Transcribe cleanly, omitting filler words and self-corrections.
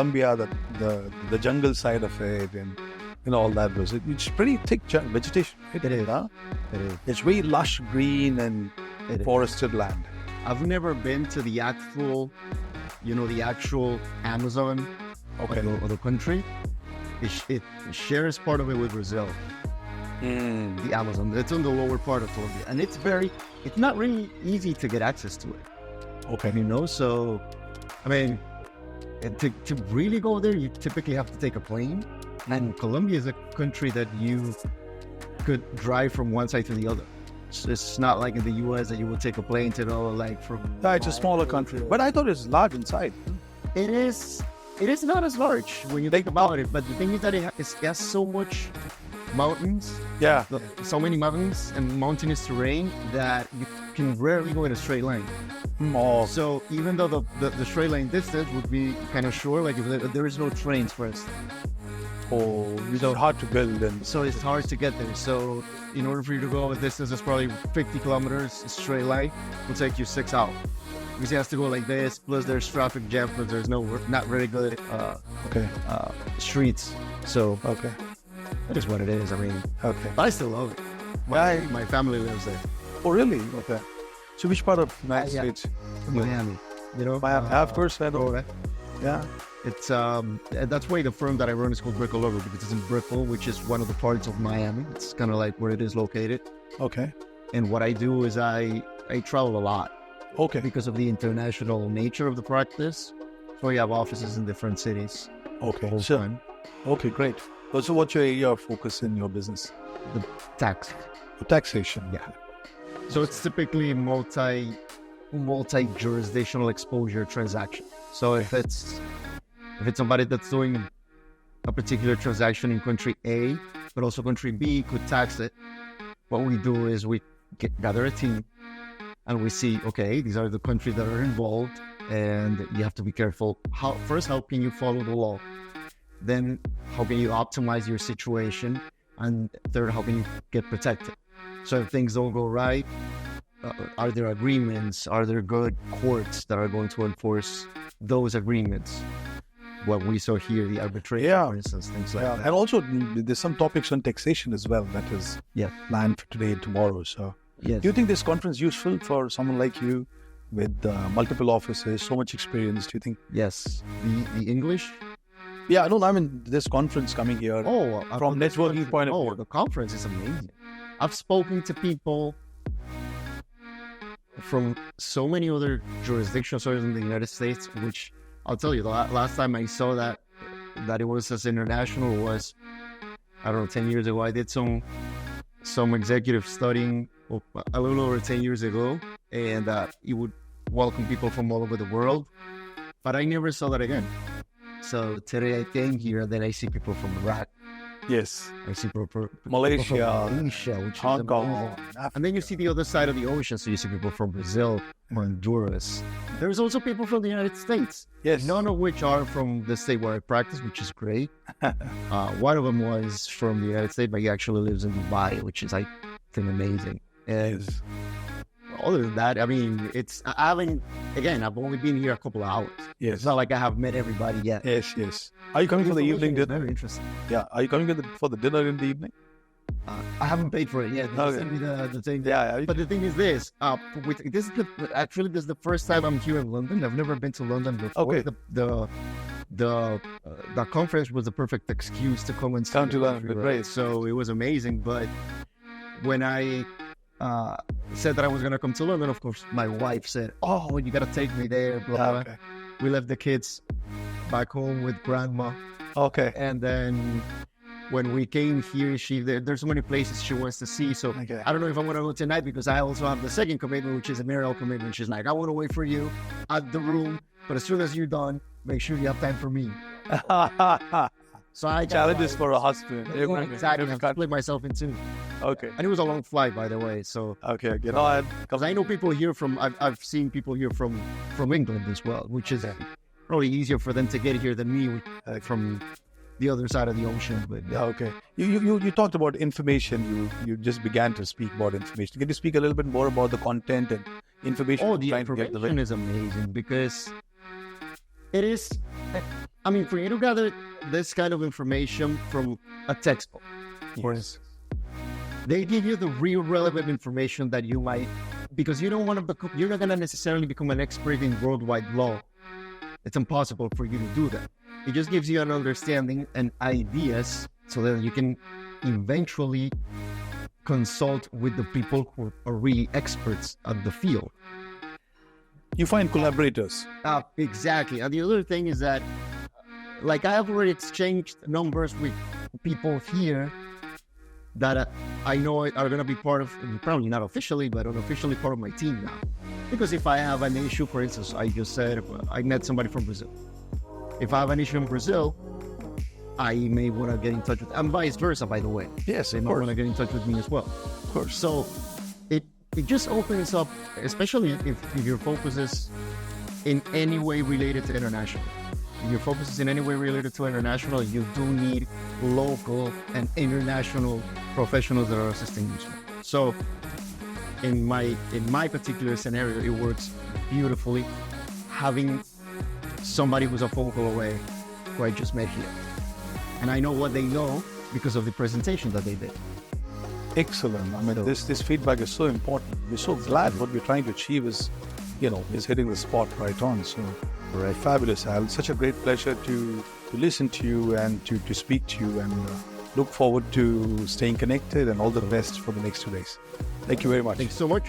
Colombia, the jungle side of it, and all that goes. It's pretty thick vegetation. It is. Huh? It is. It's very lush green and forested land. I've never been to the actual, the actual Amazon of the country. It shares part of it with Brazil. The Amazon. It's on the lower part of Colombia, and it's not really easy to get access to it. Okay. So, I mean, to really go there, you typically have to take a plane. And Colombia is a country that you could drive from one side to the other. So it's not like in the U.S. that you would take a plane to go from... It's a smaller country. But I thought it's large inside. It is not as large when you think about it. But the thing is that it has so much mountains. Yeah. So many mountains and mountainous terrain that you can rarely go in a straight line. So even though the straight line distance would be kind of short, like if there is no trains, for instance. It's hard to build. So it's hard to get there. So in order for you to go a distance that's probably 50 kilometers straight line, will take you 6 hours. Because you have to go like this, plus there's traffic jam, plus there's not very good streets. So that is what it is. I mean, but I still love it. My family lives there. Oh, really? Okay. So which part of United States? Miami. Miami. Of course, I know. Yeah. It's that's why the firm that I run is called Brickell Law Group, because it's in Brickell, which is one of the parts of Miami. It's kind of like where it is located. Okay. And what I do is I travel a lot. Okay. Because of the international nature of the practice. So we have offices in different cities. Okay. Whole time. Okay, great. So what's your area of focus in your business? The tax. The taxation. Yeah. So it's typically multi-jurisdictional exposure transaction. So if it's somebody that's doing a particular transaction in country A, but also country B could tax it, what we do is we gather a team and we see, okay, these are the countries that are involved, and you have to be careful. How can you follow the law? Then how can you optimize your situation? And third, how can you get protected? So if things don't go right, are there agreements? Are there good courts that are going to enforce those agreements? What we saw here, the arbitration, for instance, things like that. And also, there's some topics on taxation as well that is planned for today and tomorrow. So, do you think this conference is useful for someone like you with multiple offices, so much experience? Do you think? Yes. The English? Yeah, no, I mean, this conference coming here from networking point of view. The conference is amazing. I've spoken to people from so many other jurisdictions in the United States, which I'll tell you, the last time I saw that it was as international was, 10 years ago. I did some executive studying a little over 10 years ago, and you would welcome people from all over the world, but I never saw that again. So today I came here, then I see people from Iraq. Yes. I see people from Malaysia, which Hong Kong. And then you see the other side of the ocean, so you see people from Brazil, Honduras. There's also people from the United States. Yes. None of which are from the state where I practice, which is great. One of them was from the United States, but he actually lives in Dubai, which is, I think, amazing. And other than that, I mean, I've only been here a couple of hours. Yes. It's not like I have met everybody yet. Yes. Are you coming for the evening dinner? Very interesting. Yeah. Are you coming for the dinner in the evening? I haven't paid for it yet. Send me the thing. Yeah. But the thing is this: this is the first time I'm here in London. I've never been to London before. Okay. The conference was the perfect excuse to come and come to London. Right. So it was amazing. But when I said that I was going to come to London, of course, my wife said, "Oh, you got to take me there." Blah, blah. We left the kids back home with grandma. Okay. And then when we came here, there's so many places she wants to see. So I don't know if I'm going to go tonight, because I also have the second commitment, which is a marital commitment. She's like, I want to wait for you at the room, but as soon as you're done, make sure you have time for me. So I challenges for a husband. Exactly. I have to split myself in two. Okay. And it was a long flight, by the way. So because I know people here I've seen people here from England as well, which is probably easier for them to get here than me from the other side of the ocean. But you talked about information. You just began to speak about information. Can you speak a little bit more about the content and information? The information is amazing, because it is. I mean, for you to gather this kind of information from a textbook, for instance, they give you the real relevant information that you might, because you're not going to necessarily become an expert in worldwide law. It's impossible for you to do that. It just gives you an understanding and ideas so that you can eventually consult with the people who are really experts at the field. You find collaborators. Exactly. And the other thing is that, like, I have already exchanged numbers with people here that I know are going to be part of, probably not officially, but unofficially part of my team now. Because if I have an issue, for instance, I just said, I met somebody from Brazil. If I have an issue in Brazil, I may want to get in touch with, and vice versa, by the way. Yes, they of might course. want to get in touch with me as well. Of course. So it just opens up, especially if your focus is in any way related to international. If your focus is in any way related to international, you do need local and international professionals that are assisting you. So in my particular scenario, it works beautifully having somebody who's a phone call away who I just met here. And I know what they know because of the presentation that they did. Excellent. I mean, this feedback is so important. We're so glad what we're trying to achieve is hitting the spot right on. So, right. Fabulous, Al. Such a great pleasure to listen to you and to speak to you, and look forward to staying connected, and all the best for the next 2 days. Thank you very much. Thanks so much.